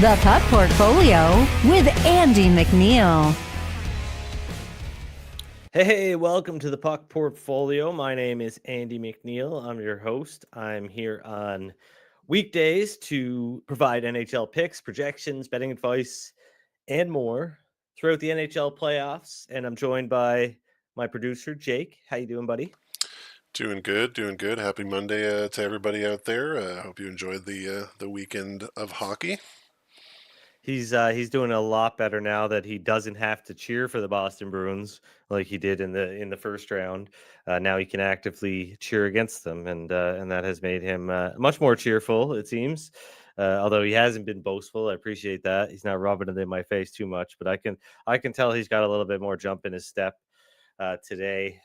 The Puck Portfolio with Andy MacNeil. Hey, welcome to the Puck Portfolio. My name is Andy MacNeil. I'm your host. I'm here on weekdays to provide NHL picks, projections, betting advice, and more throughout the NHL playoffs. And I'm joined by my producer, Jake. How you doing, buddy? Doing good, doing good. Happy Monday to everybody out there. I hope you enjoyed the weekend of hockey. He's doing a lot better now that he doesn't have to cheer for the Boston Bruins like he did in the first round. Now he can actively cheer against them, and that has made him much more cheerful. It seems, although he hasn't been boastful. I appreciate that. He's not rubbing it in my face too much, but I can tell he's got a little bit more jump in his step today,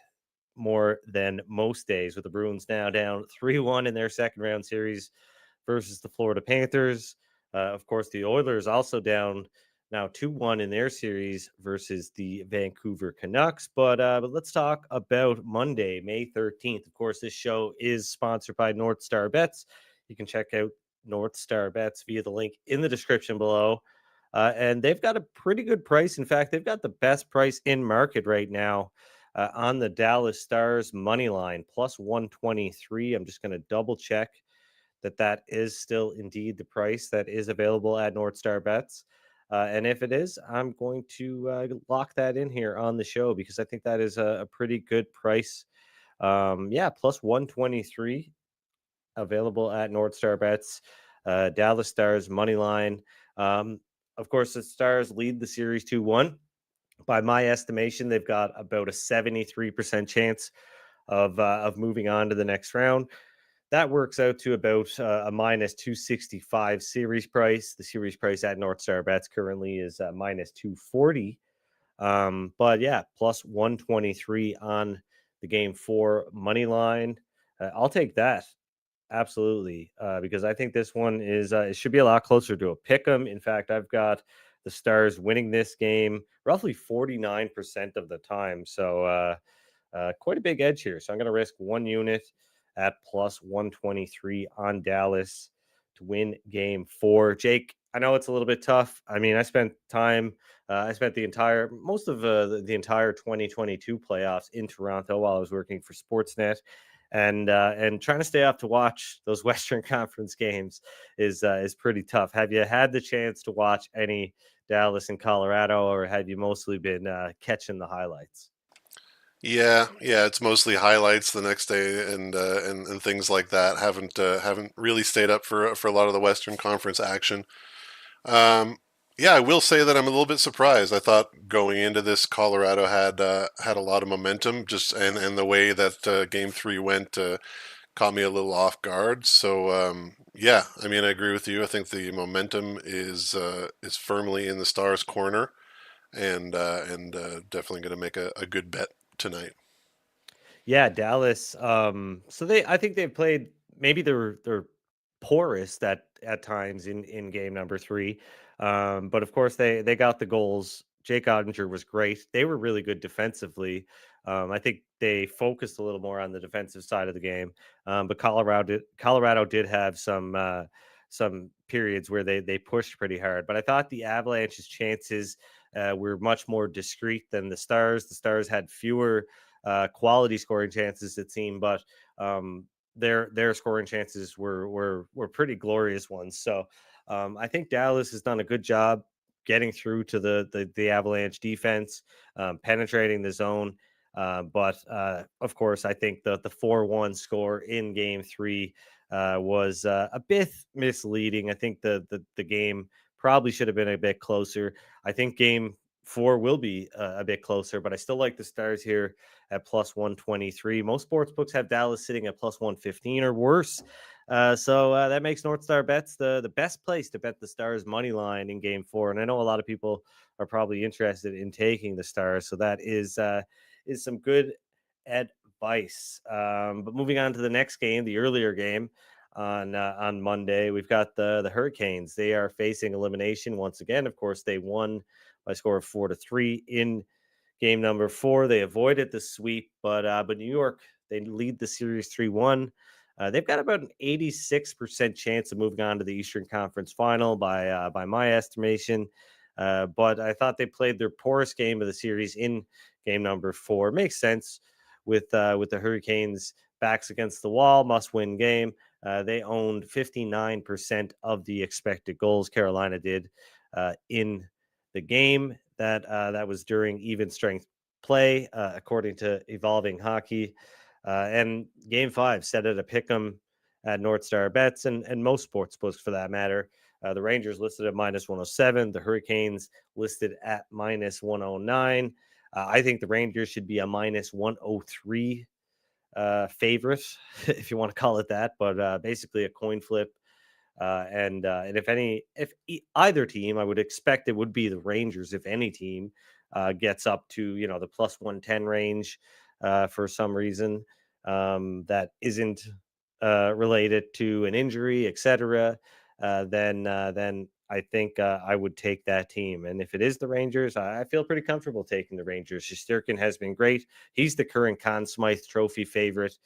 more than most days. With the Bruins now down 3-1 in their second round series versus the Florida Panthers. Of course, the Oilers also down now 2-1 in their series versus the Vancouver Canucks. But let's talk about Monday, May 13th. Of course, this show is sponsored by NorthStar Bets. You can check out NorthStar Bets via the link in the description below. And they've got a pretty good price. In fact, they've got the best price in market right now on the Dallas Stars money line, plus 123. I'm just going to double check that is still indeed the price that is available at NorthStar Bets. And if it is, I'm going to lock that in here on the show because I think that is a pretty good price. Yeah, plus 123 available at NorthStar Bets. Dallas Stars money line. Of course, the Stars lead the series 2-1. By my estimation, they've got about a 73% chance of moving on to the next round. That works out to about a minus 265 series price. The series price at NorthStar Bets currently is minus 240. But yeah, plus 123 on the game 4 money line. I'll take that. Absolutely. Because I think this one is, it should be a lot closer to a pick 'em. In fact, I've got the Stars winning this game roughly 49% of the time. So, quite a big edge here. So I'm going to risk one unit at plus 123 on Dallas to win game 4. Jake, I know it's a little bit tough. I mean, I spent most of the entire 2022 playoffs in Toronto while I was working for Sportsnet. And trying to stay up to watch those Western Conference games is pretty tough. Have you had the chance to watch any Dallas and Colorado, or have you mostly been catching the highlights? Yeah, it's mostly highlights the next day and things like that. Haven't really stayed up for a lot of the Western Conference action. Um, yeah, I will say that I'm a little bit surprised. I thought going into this, Colorado had a lot of momentum, just and the way that Game 3 went caught me a little off guard. So yeah, I mean, I agree with you. I think the momentum is firmly in the Stars' corner, and definitely going to make a good bet tonight. Yeah, Dallas. I think they've played maybe their poorest at times in game number 3. But of course they got the goals. Jake Ottinger was great. They were really good defensively. I think they focused a little more on the defensive side of the game. But Colorado did have some periods where they pushed pretty hard. But I thought the Avalanche's chances were much more discreet than the Stars. The Stars had fewer quality scoring chances, it seemed, but their scoring chances were pretty glorious ones. So I think Dallas has done a good job getting through to the Avalanche defense, penetrating the zone. But of course, I think the 4-1 score in Game 3 was a bit misleading. I think the game probably should have been a bit closer. I think Game 4 will be a bit closer, but I still like the Stars here at plus 123. Most sports books have Dallas sitting at plus 115 or worse. So that makes NorthStar Bets the best place to bet the Stars money line in Game 4. And I know a lot of people are probably interested in taking the Stars, so that is some good advice. But moving on to the next game, the earlier game on Monday, we've got the Hurricanes. They are facing elimination once again. Of course, they won by a score of 4-3 in game number 4. They avoided the sweep, but New York, they lead the series 3-1. They've got about an 86% chance of moving on to the Eastern Conference Final by my estimation. But I thought they played their poorest game of the series in game number 4. Makes sense with the Hurricanes backs against the wall, must win game. They owned 59% of the expected goals. Carolina did in the game that was during even strength play, according to Evolving Hockey. And Game 5 set at a pick'em at NorthStar Bets and most sports books for that matter. The Rangers listed at minus 107. The Hurricanes listed at minus 109. I think the Rangers should be a minus 103 favorite, if you want to call it that, but basically a coin flip. And if either team, I would expect it would be the Rangers. If any team gets up to the plus 110 range for some reason that isn't related to an injury, etc., then I think I would take that team. And if it is the Rangers, I feel pretty comfortable taking the Rangers. Shesterkin has been great. He's the current Conn Smythe Trophy favorite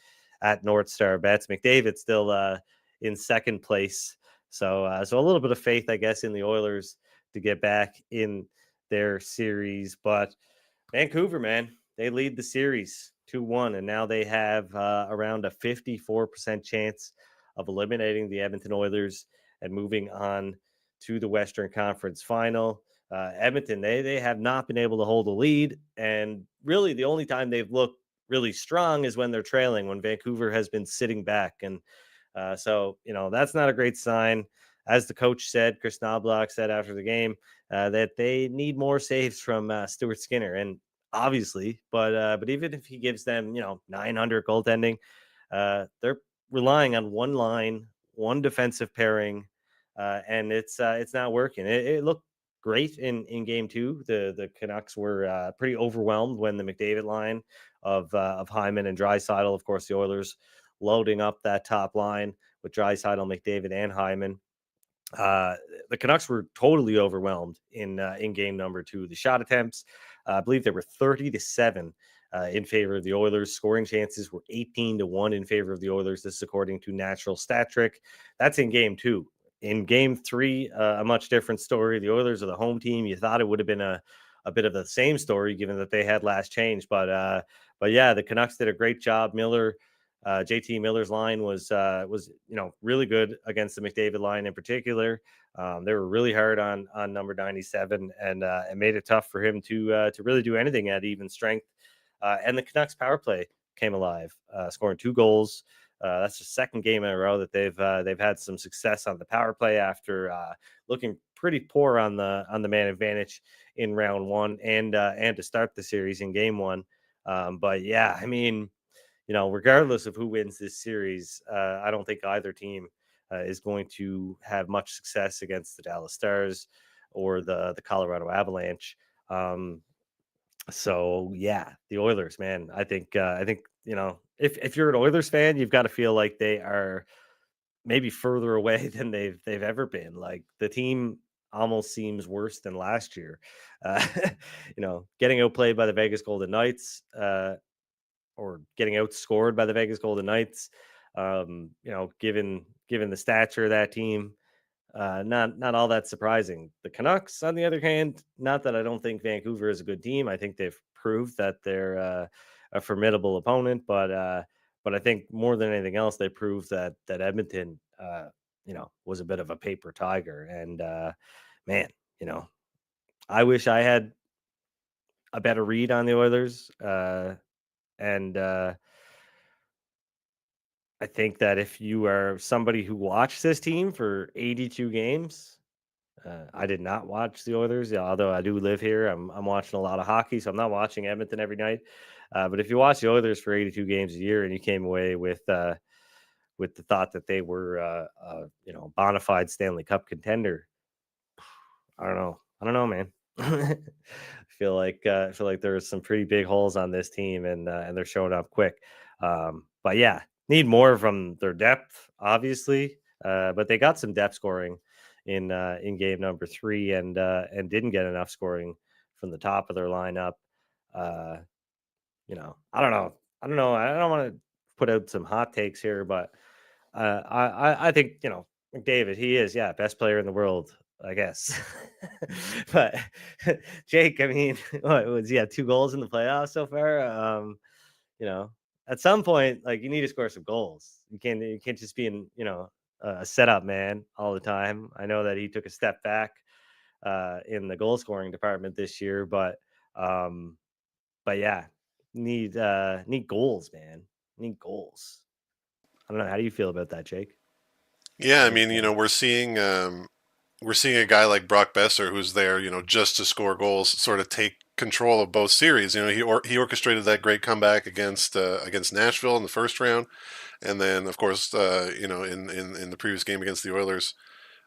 at NorthStar Bets. McDavid's still in second place. So a little bit of faith, I guess, in the Oilers to get back in their series. But Vancouver, man, they lead the series 2-1, and now they have around a 54% chance of eliminating the Edmonton Oilers and moving on to the Western Conference Final. Edmonton, they have not been able to hold a lead, and really the only time they've looked really strong is when they're trailing, when Vancouver has been sitting back. And so that's not a great sign. As the coach said, Chris Knobloch said after the game, that they need more saves from Stuart Skinner, and obviously, but even if he gives them 900 goaltending, they're relying on one line, one defensive pairing, and it's not working. It looked great in game 2. The Canucks were pretty overwhelmed when the McDavid line of Hyman and Draisaitl. Of course, the Oilers loading up that top line with Draisaitl, McDavid, and Hyman. The Canucks were totally overwhelmed in game number 2. The shot attempts, I believe they were 30-7 in favor of the Oilers. Scoring chances were 18-1 in favor of the Oilers. This is according to Natural Stat Trick. That's in game 2. In game 3, a much different story. The Oilers are the home team. You thought it would have been a bit of the same story given that they had last change, but yeah, the Canucks did a great job. JT Miller's line was really good against the McDavid line in particular. They were really hard on number 97 and made it tough for him to really do anything at even strength. And the Canucks power play came alive, scoring 2 goals. That's the second game in a row that they've had some success on the power play after looking pretty poor on the man advantage in round 1 and to start the series in game 1. But yeah, I mean, regardless of who wins this series, I don't think either team is going to have much success against the Dallas Stars or the Colorado Avalanche. So yeah, the Oilers, man. I think if you're an Oilers fan, you've got to feel like they are maybe further away than they've ever been. Like the team almost seems worse than last year. Uh, getting outplayed by the Vegas Golden Knights. Or getting outscored by the Vegas Golden Knights. Given the stature of that team, not all that surprising. The Canucks, on the other hand, not that I don't think Vancouver is a good team. I think they've proved that they're a formidable opponent, but I think more than anything else, they proved that Edmonton, was a bit of a paper tiger. And man, I wish I had a better read on the Oilers. And I think that if you are somebody who watched this team for 82 games, I did not watch the Oilers, although I do live here. I'm watching a lot of hockey, so I'm not watching Edmonton every night. But if you watch the Oilers for 82 games a year and you came away with the thought that they were bona fide Stanley Cup contender, I don't know, man. I feel like there's some pretty big holes on this team, and they're showing up quick. But yeah, need more from their depth, obviously. But they got some depth scoring in game number 3, and didn't get enough scoring from the top of their lineup. I don't know. I don't want to put out some hot takes here, but I think McDavid. He is best player in the world, I guess. But Jake, I mean, what was he had 2 goals in the playoffs so far? You know, at some point, like you need to score some goals. You can't just be a setup man all the time. I know that he took a step back in the goal scoring department this year, um, but yeah, need goals, man. Need goals. I don't know. How do you feel about that, Jake? Yeah, I Big mean, fan. we're seeing a guy like Brock Besser who's there, just to score goals, sort of take control of both series. He orchestrated that great comeback against Nashville in the first round, and then of course, in the previous game against the Oilers,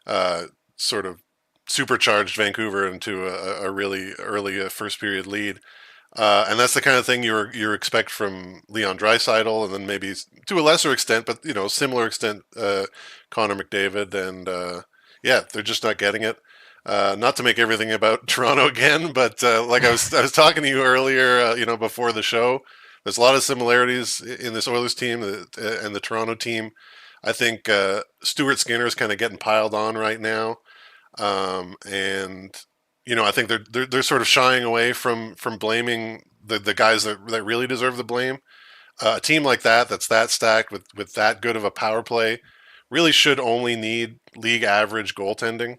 uh, sort of supercharged Vancouver into a really early first period lead. And that's the kind of thing you expect from Leon Draisaitl, and then maybe to a lesser extent, but similar extent, Connor McDavid, and yeah, they're just not getting it. Not to make everything about Toronto again, but like I was talking to you earlier, before the show. There's a lot of similarities in this Oilers team and the Toronto team. I think Stuart Skinner is kind of getting piled on right now, and I think they're sort of shying away from blaming the guys that really deserve the blame. A team like that's that stacked with that good of a power play really should only need league average goaltending.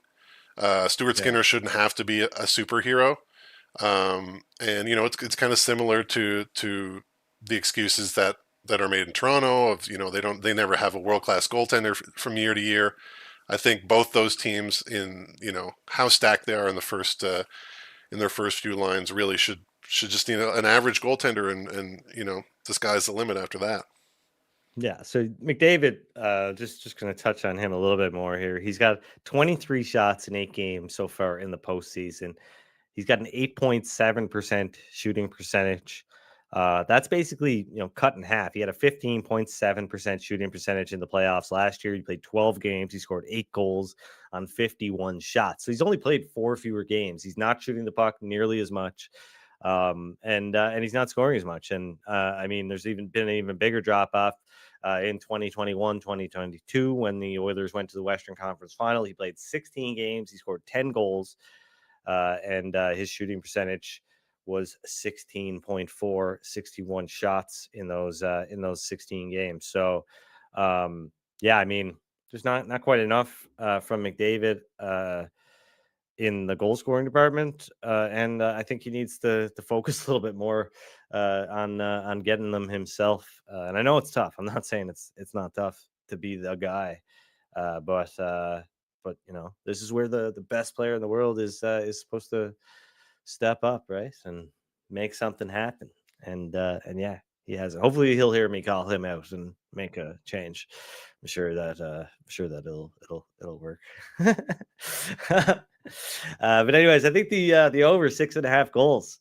Stuart Yeah, Skinner shouldn't have to be a superhero. And it's kind of similar to the excuses that are made in Toronto of they never have a world class goaltender from year to year. I think both those teams, in how stacked they are in their first few lines, really should just need an average goaltender, and the sky's the limit after that. yeah. So McDavid, just going to touch on him a little bit more here. He's got 23 shots in 8 games so far in the postseason. He's got an 8.7% shooting percentage. That's basically, cut in half. He had a 15.7% shooting percentage in the playoffs last year. He played 12 games. He scored 8 goals on 51 shots. So he's only played 4 fewer games. He's not shooting the puck nearly as much. And he's not scoring as much. And I mean, there's even been an even bigger drop off in 2021, 2022, when the Oilers went to the Western Conference Final. He played 16 games. He scored 10 goals. And his shooting percentage was 16.4, 61 shots in those 16 games. So yeah, I mean, there's not quite enough from McDavid in the goal scoring department, and I think he needs to focus a little bit more on getting them himself. And I know it's tough. I'm not saying it's not tough to be the guy, but this is where the best player in the world is supposed to step up, right, and make something happen. And yeah, he has. Hopefully, he'll hear me call him out and make a change. I'm sure that it'll work. But anyways, I think the over 6.5 goals,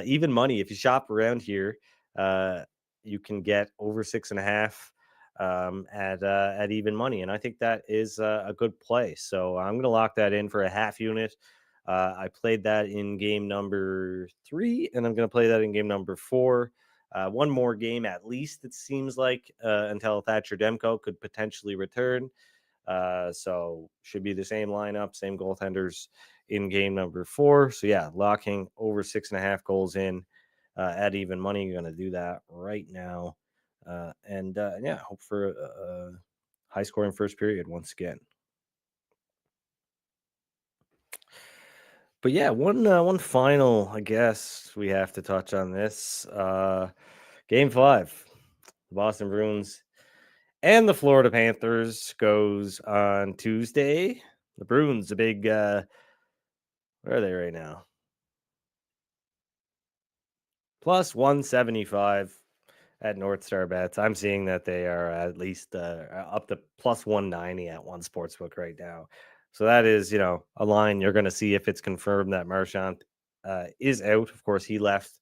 even money. If you shop around here, you can get over 6.5 at even money, and I think that is a good play. So I'm going to lock that in for a half unit. I played that in game number 3, and I'm going to play that in game number 4. One more game at least, it seems like, until Thatcher Demko could potentially return. So should be the same lineup, same goaltenders in game number 4. So yeah, locking over 6.5 goals in at even money. You're going to do that right now. And yeah, hope for a high scoring first period once again. But yeah, one final, I guess we have to touch on this. Game 5, the Boston Bruins and the Florida Panthers goes on Tuesday. The Bruins, a big where are they right now? Plus 175 at NorthStar Bets. I'm seeing that they are at least up to plus 190 at one sportsbook right now. So that is, a line you're going to see if it's confirmed that Marchand is out. Of course, he left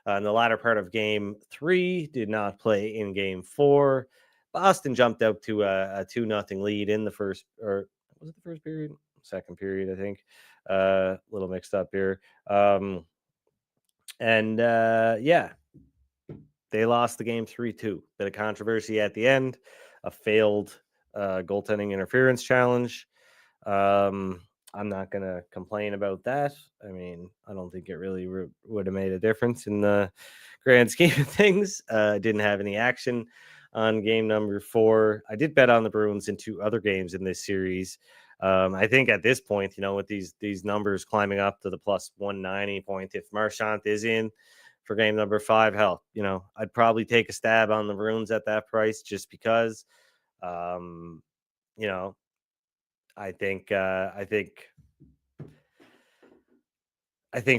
in the latter part of game 3, did not play in game 4. Boston jumped out to a 2-0 lead in the first, or was it the first period? Second period, I think. A little mixed up here. And yeah, they lost the game 3-2. Bit of controversy at the end, a failed goaltending interference challenge. I'm not going to complain about that. I mean, I don't think it really would have made a difference in the grand scheme of things. Didn't have any action on game number 4. I did bet on the Bruins in 2 other games in this series. I think at this point, with these numbers climbing up to the plus 190 point, if Marchand is in for game number 5, hell, I'd probably take a stab on the Bruins at that price just because, you know, I think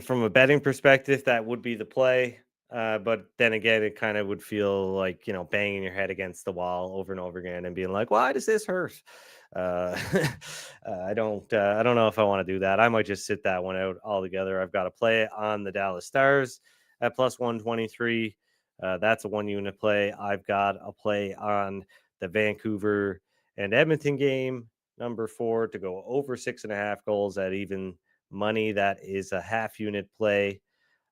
from a betting perspective, that would be the play. But then again, it kind of would feel like, banging your head against the wall over and over again and being like, why does this hurt? I don't know if I want to do that. I might just sit that one out altogether. I've got to play it on the Dallas Stars at plus 123. That's a 1-unit play. I've got a play on the Vancouver and Edmonton game, number 4, to go over 6.5 goals at even money. That is a half-unit play.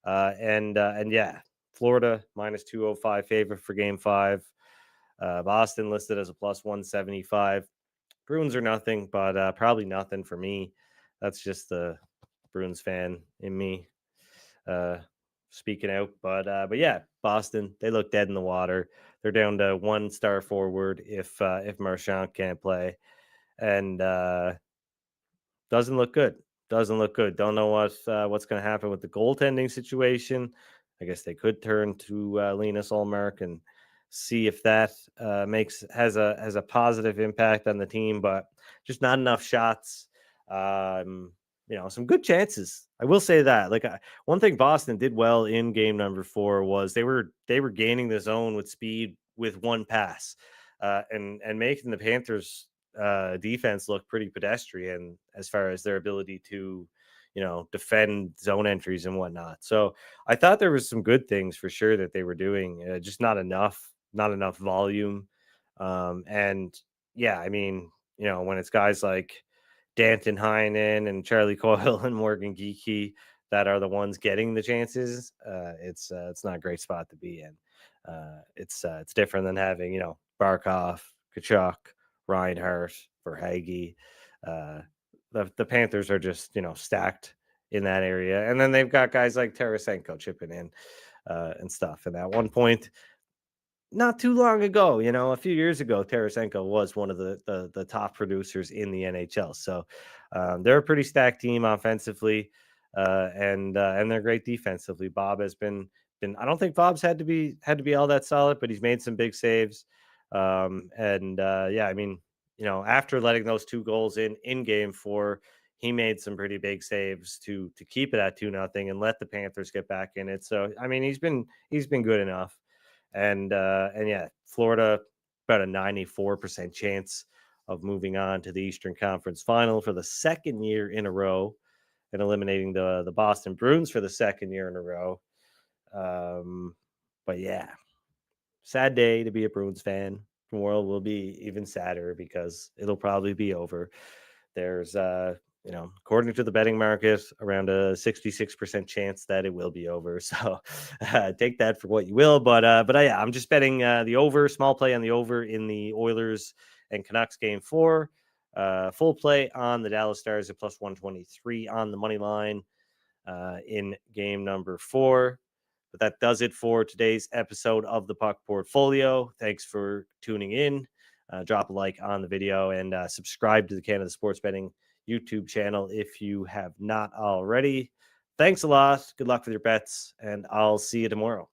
And yeah, Florida minus 205 favorite for game 5. Boston listed as a plus 175. Bruins are nothing, but probably nothing for me. That's just the Bruins fan in me speaking out. But yeah, Boston, they look dead in the water. They're down to 1-star forward if Marchand can't play, and doesn't look good. Doesn't look good. Don't know what's going to happen with the goaltending situation. I guess they could turn to Linus Ullmark and see if that has a positive impact on the team, but just not enough shots. Some good chances. I will say that. One thing Boston did well in game number 4 was they were gaining the zone with speed with one pass, and making the Panthers defense look pretty pedestrian as far as their ability to, defend zone entries and whatnot. So I thought there was some good things for sure that they were doing, just not enough volume. And yeah, I mean, when it's guys like Danton Heinen and Charlie Coyle and Morgan Geekie that are the ones getting the chances, it's not a great spot to be in. It's different than having, Barkov, Kachuk, Reinhart, Verhaeghe. The Panthers are just, stacked in that area. And then they've got guys like Tarasenko chipping in and stuff. And at one point, not too long ago, a few years ago, Tarasenko was one of the top producers in the NHL. So they're a pretty stacked team offensively, and they're great defensively. Bob has been. I don't think Bob's had to be all that solid, but he's made some big saves. Yeah, I mean, after letting those 2 goals in game 4, he made some pretty big saves to keep it at 2-0 and let the Panthers get back in it. So I mean, he's been good enough. And yeah, Florida about a 94% chance of moving on to the Eastern Conference Final for the 2nd year in a row, and eliminating the Boston Bruins for the 2nd year in a row. But yeah, sad day to be a Bruins fan. The world will be even sadder because it'll probably be over. There's according to the betting market, around a 66% chance that it will be over. So take that for what you will. But yeah, I'm just betting the over, small play on the over in the Oilers and Canucks game 4. Full play on the Dallas Stars at plus 123 on the money line in game number 4. But that does it for today's episode of the Puck Portfolio. Thanks for tuning in. Drop a like on the video and subscribe to the Canada Sports Betting YouTube channel if you have not already. Thanks a lot. Good luck with your bets, and I'll see you tomorrow.